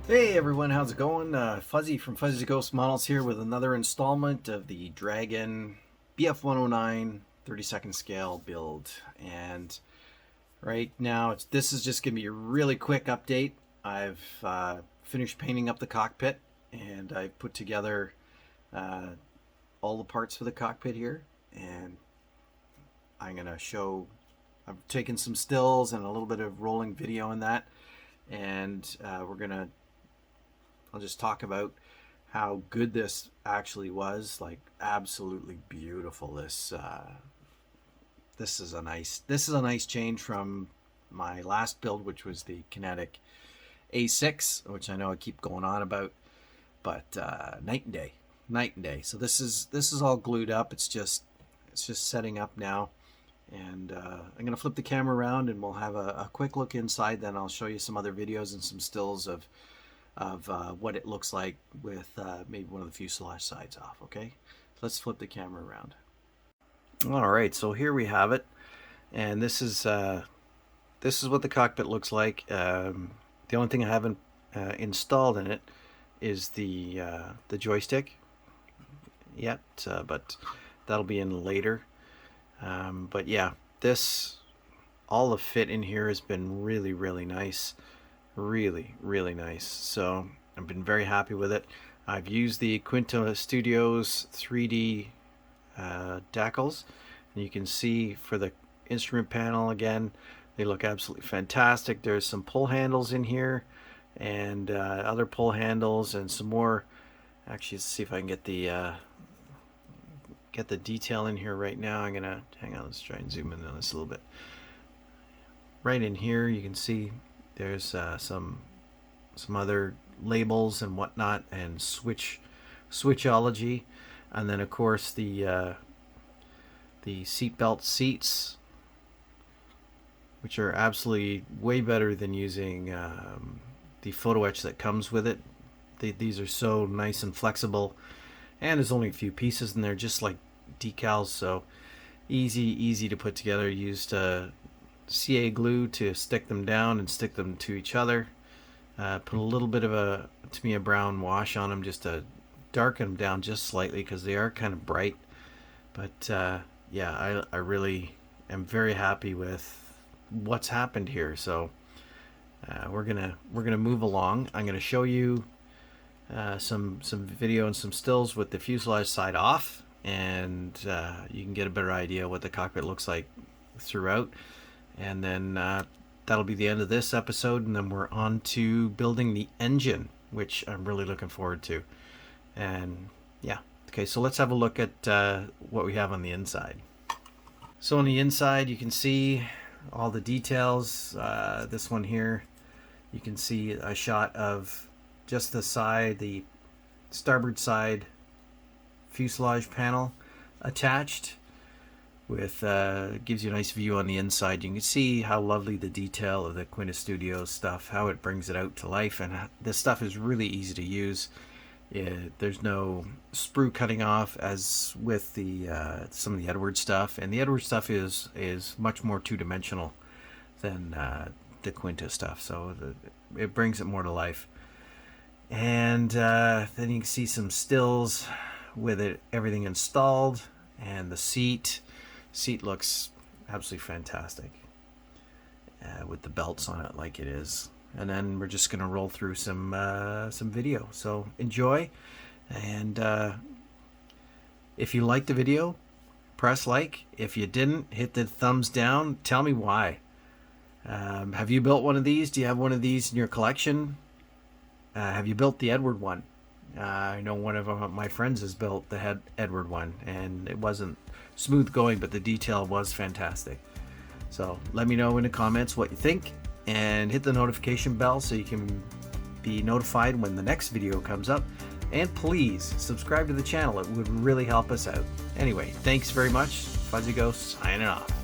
Hey everyone, how's it going? Fuzzy from Fuzzy Ghost Models here with another installment of the Dragon BF-109 32nd scale build. And right now, this is just going to be a really quick update. I've finished painting up the cockpit, and I put together all the parts for the cockpit here. And I'm going to show, I've taken some stills and a little bit of rolling video in that. And I'll just talk about how good this actually was. Like, absolutely beautiful. This is a nice change from my last build, which was the Kinetic A6, which I know I keep going on about, but night and day. So this is all glued up. It's just setting up now, and I'm gonna flip the camera around and we'll have a quick look inside. Then I'll show you some other videos and some stills of what it looks like with maybe one of the fuselage sides off. Okay, let's flip the camera around. All right, so here we have it, and this is what the cockpit looks like. The only thing I haven't installed in it is the joystick yet, but that'll be in later. But yeah, all the fit in here has been really nice. Really nice. So I've been very happy with it. I've used the Quinta Studios 3D decals, and you can see for the instrument panel, again, they look absolutely fantastic. There's some pull handles in here, and other pull handles, and some more. Actually, let's see if I can get the detail in here right now. I'm gonna hang on. Let's try and zoom in on this a little bit. Right in here, you can see there's some other labels and whatnot, and switchology, and then of course the seatbelt seats, which are absolutely way better than using the photo etch that comes with it. These are so nice and flexible, and there's only a few pieces in there, just like decals, so easy to put together. Used CA glue to stick them down and stick them to each other. Put a little bit of a brown wash on them just to darken them down just slightly, because they are kind of bright. But yeah, I really am very happy with what's happened here. So we're gonna move along. I'm gonna show you some video and some stills with the fuselage side off, and you can get a better idea what the cockpit looks like throughout. And then that'll be the end of this episode, and then we're on to building the engine, which I'm really looking forward to. And yeah, okay, so let's have a look at what we have on the inside. So on the inside, you can see all the details. This one here, you can see a shot of just the side, the starboard side fuselage panel attached, with gives you a nice view on the inside. You can see how lovely the detail of the Quinta Studios stuff, how it brings it out to life, and this stuff is really easy to use. There's no sprue cutting off as with the some of the Edwards stuff, and the Edwards stuff is much more two-dimensional than the Quinta stuff, so it brings it more to life. And then you can see some stills with everything installed, and the seat looks absolutely fantastic with the belts on it like it is. And then we're just gonna roll through some video, so enjoy. And if you liked the video, press like. If you didn't, hit the thumbs down. Tell me why. Have you built one of these? Do you have one of these in your collection? Have you built the Edward one? I know one of my friends has built the Edward one, and it wasn't smooth going, but the detail was fantastic. So let me know in the comments what you think, and hit the notification bell so you can be notified when the next video comes up. And please subscribe to the channel. It would really help us out. Anyway, thanks very much. Fuzzy Ghost signing off.